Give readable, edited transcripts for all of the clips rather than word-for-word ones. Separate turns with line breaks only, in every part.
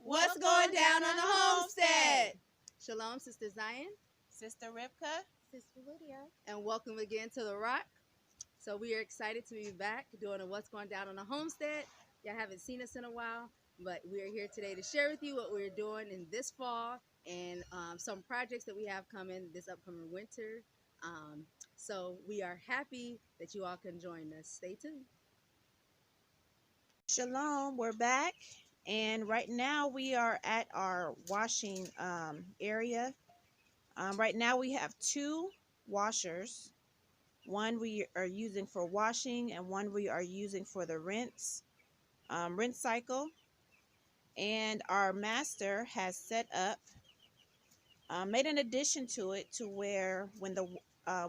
What's going down on the homestead? Shalom, Sister Zion,
Sister Rivka,
Sister Lydia,
and welcome again to The Rock. So we are excited to be back doing a What's Going Down on the Homestead. Y'all haven't seen us in a while, but we are here today to share with you what we're doing in this fall and some projects that we have coming this upcoming winter. So we are happy that you all can join us. Stay tuned.
Shalom, we're back. And right now we are at our washing area. Right now we have two washers. One we are using for washing and one we are using for the rinse cycle. And our master has set up, made an addition to it to where when the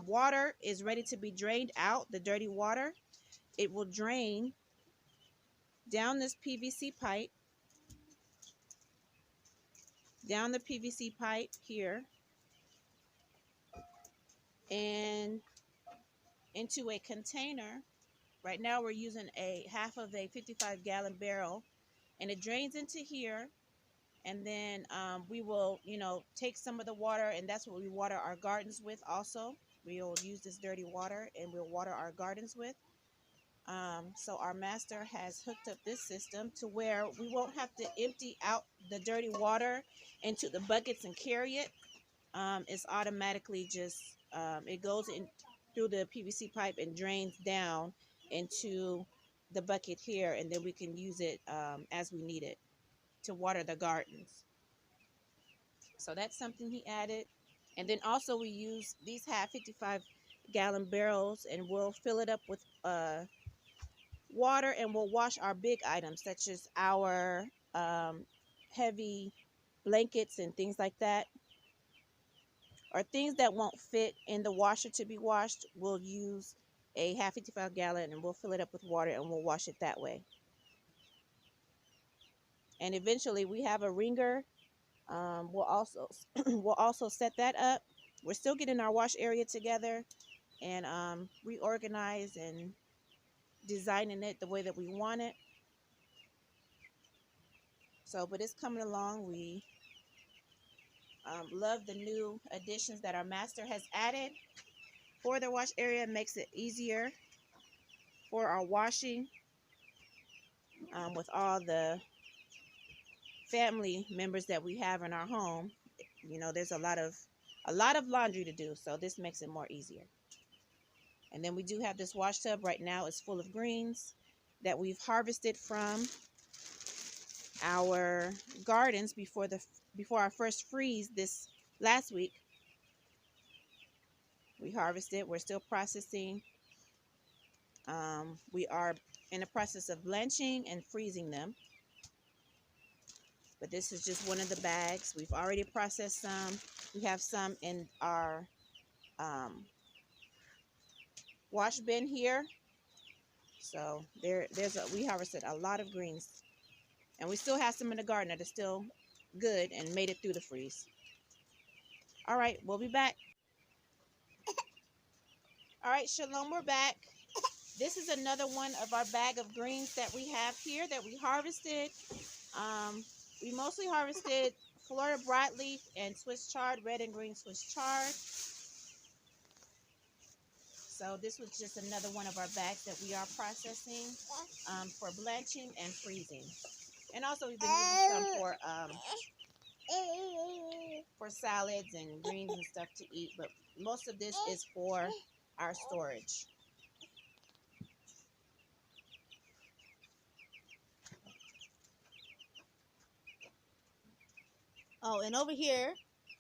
water is ready to be drained out, the dirty water, it will drain down this PVC pipe, down the PVC pipe here, and into a container. Right now we're using a half of a 55-gallon barrel, and it drains into here. And then we will, take some of the water, and that's what we water our gardens with also. We'll use this dirty water and we'll water our gardens with. So our master has hooked up this system to where we won't have to empty out the dirty water into the buckets and carry it. It's automatically just, it goes in through the PVC pipe and drains down into the bucket here, and then we can use it as we need it to water the gardens. So that's something he added. And then also we use these half 55-gallon barrels, and we'll fill it up with water, and we'll wash our big items such as our heavy blankets and things like that, or things that won't fit in the washer to be washed. We'll use a half 55-gallon and we'll fill it up with water and we'll wash it that way. And eventually we have a wringer. We'll also set that up. We're still getting our wash area together and reorganize and designing it the way that we want it. So, but it's coming along. We love the new additions that our master has added for the wash area. It makes it easier for our washing with all the family members that we have in our home. There's a lot of laundry to do, so this makes it more easier. And then we do have this wash tub right now. It's full of greens that we've harvested from our gardens before our first freeze this last week. We harvested. We're still processing. We are in the process of blanching and freezing them. But this is just one of the bags. We've already processed some. We have some in our wash bin here. So we harvested a lot of greens. And we still have some in the garden that are still good and made it through the freeze. All right, we'll be back. All right, Shalom, we're back. This is another one of our bag of greens that we have here that we harvested. We mostly harvested Florida broadleaf and Swiss chard, red and green Swiss chard. So this was just another one of our bags that we are processing for blanching and freezing. And also we've been using some for salads and greens and stuff to eat, but most of this is for our storage.
Oh, and over here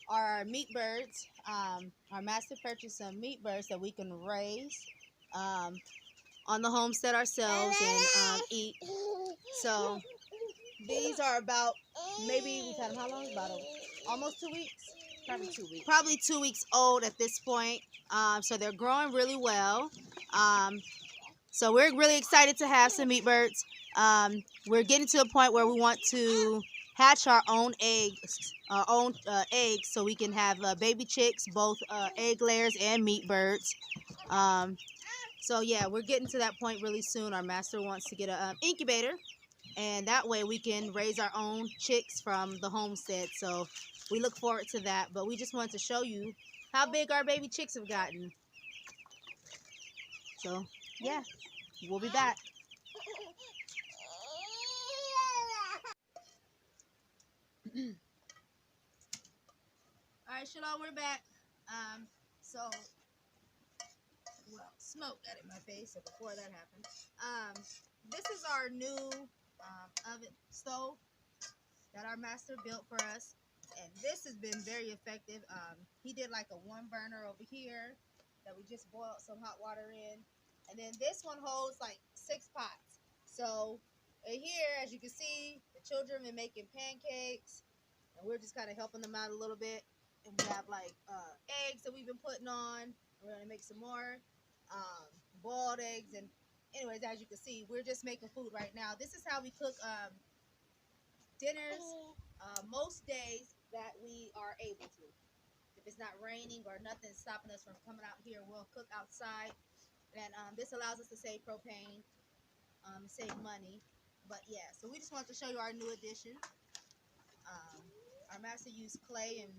are our meat birds. Our master purchased some meat birds that we can raise on the homestead ourselves and eat. So these are about, maybe we've had them how long? About almost 2 weeks?
Probably 2 weeks.
Probably 2 weeks old at this point. So they're growing really well. So we're really excited to have some meat birds. We're getting to a point where we want to hatch our own eggs, so we can have baby chicks, both egg layers and meat birds. So yeah, we're getting to that point really soon. Our master wants to get an incubator and that way we can raise our own chicks from the homestead. So we look forward to that, but we just wanted to show you how big our baby chicks have gotten. So yeah, we'll be back. All right, Shalom, we're back. So, well, smoke got in my face, so before that happened, this is our new oven stove that our master built for us, and this has been very effective. He did like a 1 burner over here that we just boiled some hot water in, and then this one holds like 6 pots. So here, as you can see, the children have been making pancakes, and we're just kind of helping them out a little bit. And we have like eggs that we've been putting on. We're gonna make some more boiled eggs. And anyways, as you can see, we're just making food right now. This is how we cook dinners most days that we are able to. If it's not raining or nothing stopping us from coming out here, we'll cook outside. And this allows us to save propane, save money. But yeah, so we just wanted to show you our new addition. Our master used clay and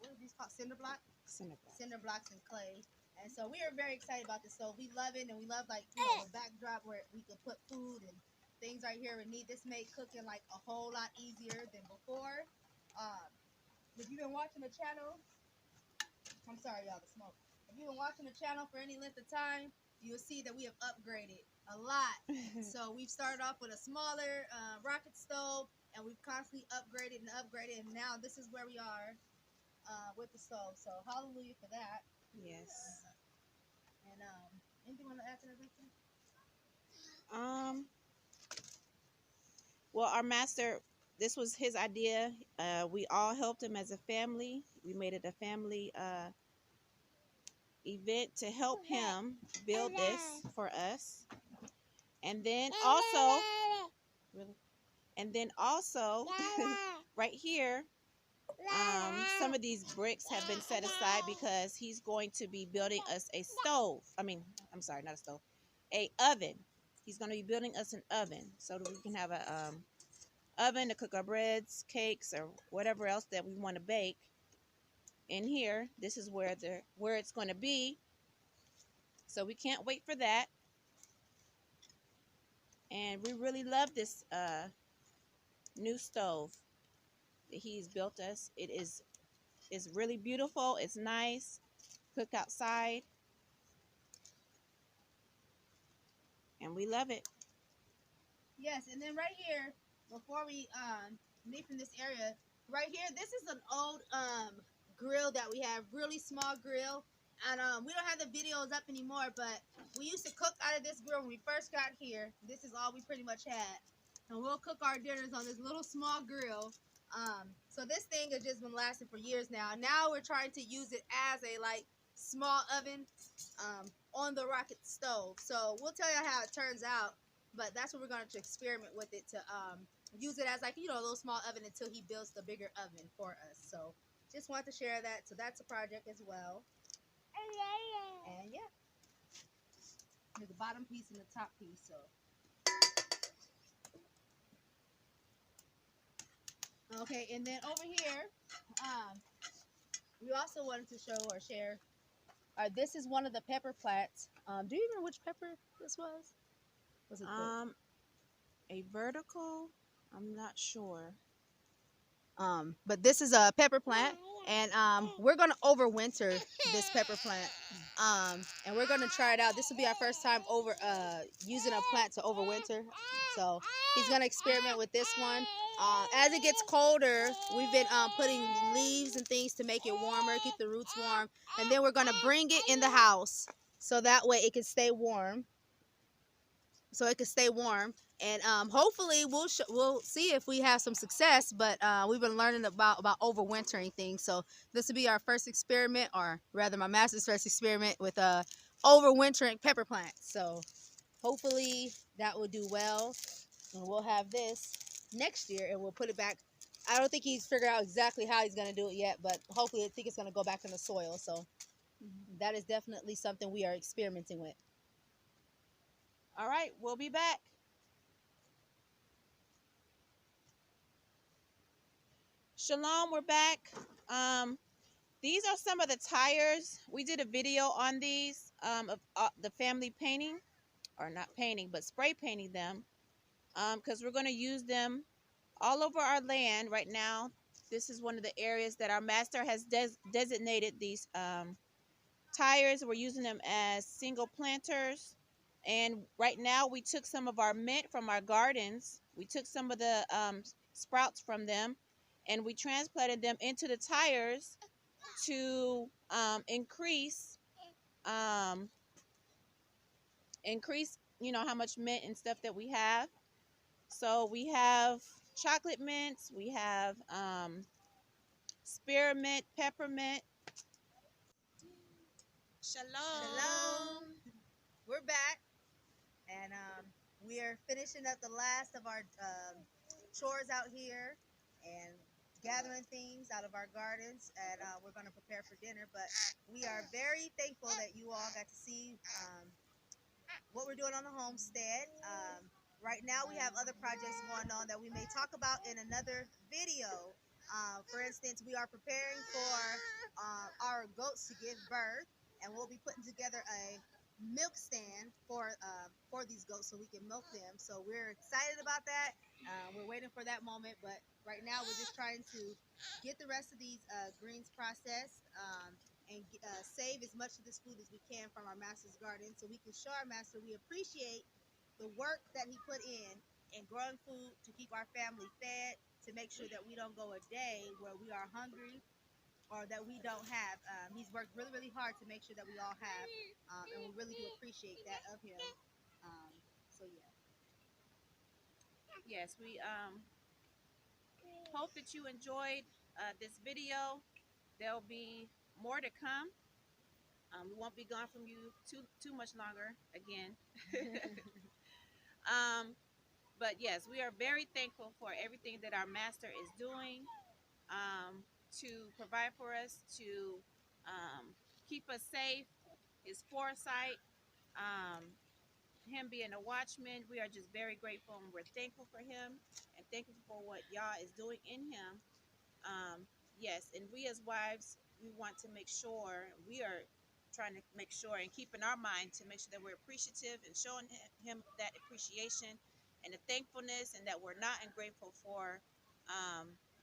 what are these called? Cinder blocks? Cinder blocks and clay. And so we are very excited about this stove. We love it, and we love like the backdrop where we can put food and things right here. We need this make cooking like a whole lot easier than before. If you've been watching the channel, I'm sorry y'all, the smoke. If you've been watching the channel for any length of time, you'll see that we have upgraded a lot. So we've started off with a smaller rocket stove, and we've constantly upgraded, and now this is where we are with the stove. So hallelujah for that.
Yes.
And anything you want to add to that, Victor?
Well, our master, this was his idea. We all helped him as a family. We made it a family event to help him build this for us. And then also, right here, some of these bricks have been set aside because he's going to be building us a stove. I'm sorry, not a stove, a oven. He's going to be building us an oven so that we can have a oven to cook our breads, cakes, or whatever else that we want to bake. In here, this is where it's going to be. So we can't wait for that. And we really love this new stove that he's built us. It's really beautiful. It's nice. Cook outside. And we love it.
Yes, and then right here, before we leave from this area, right here, this is an old grill that we have, really small grill. And we don't have the videos up anymore, but we used to cook out of this grill when we first got here. This is all we pretty much had. And we'll cook our dinners on this little small grill. So this thing has just been lasting for years now. Now we're trying to use it as a like small oven on the rocket stove. So we'll tell you how it turns out, but that's what we're going to experiment with it, to use it as like, a little small oven until he builds the bigger oven for us. So just want to share that. So that's a project as well. And yeah, there's the bottom piece and the top piece. So okay, and then over here, we also wanted to show or share. This is one of the pepper plants. Do you remember which pepper this was? Was it
a vertical? I'm not sure.
But this is a pepper plant, and we're gonna overwinter this pepper plant, and we're gonna try it out. This will be our first time using a plant to overwinter. So he's gonna experiment with this one. As it gets colder, we've been putting leaves and things to make it warmer, keep the roots warm, and then we're gonna bring it in the house so that way it can stay warm. And hopefully we'll see if we have some success. But we've been learning about overwintering things. So this will be our first experiment, or rather my master's first experiment with overwintering pepper plants. So hopefully that will do well, and we'll have this next year, and we'll put it back. I don't think he's figured out exactly how he's going to do it yet, but hopefully I think it's going to go back in the soil. So that is definitely something we are experimenting with.
All right, we'll be back. Shalom, we're back. These are some of the tires. We did a video on these of the family painting, or not painting, but spray painting them, because we're going to use them all over our land right now. This is one of the areas that our master has designated these tires. We're using them as single planters. And right now we took some of our mint from our gardens. We took some of the sprouts from them, and we transplanted them into the tires to increase how much mint and stuff that we have. So we have chocolate mints, we have spearmint, peppermint.
Shalom. We're back, and we are finishing up the last of our chores out here and gathering things out of our gardens, and we're going to prepare for dinner. But we are very thankful that you all got to see what we're doing on the homestead. Right now, we have other projects going on that we may talk about in another video. For instance, we are preparing for our goats to give birth, and we'll be putting together a milk stand for these goats so we can milk them. So we're excited about that. We're waiting for that moment, but right now we're just trying to get the rest of these greens processed and save as much of this food as we can from our master's garden, so we can show our master we appreciate the work that he put in growing food to keep our family fed, to make sure that we don't go a day where we are hungry or that we don't have. He's worked really, really hard to make sure that we all have, and we really do appreciate that of him. So yeah.
Yes, we hope that you enjoyed this video. There'll be more to come. We won't be gone from you too much longer again. But yes, we are very thankful for everything that our master is doing to provide for us, to keep us safe, his foresight, him being a watchman. We are just very grateful, and we're thankful for him and thankful for what Yah is doing in him. Yes, and we as wives, we want to make sure, we are trying to make sure and keep in our mind to make sure that we're appreciative and showing him that appreciation and the thankfulness, and that we're not ungrateful for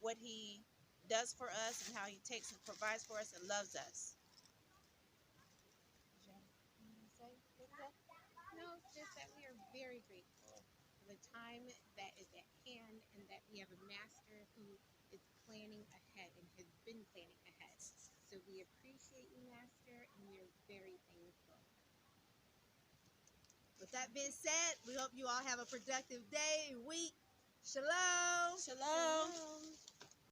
what he does for us and how he takes and provides for us and loves us.
No, it's just that we are very grateful for the time that is at hand, and that we have a master who is planning ahead and has been planning ahead. So we appreciate you, Master, and we are very thankful.
With that being said, we hope you all have a productive day, week. Shalom.
Shalom.
Shalom.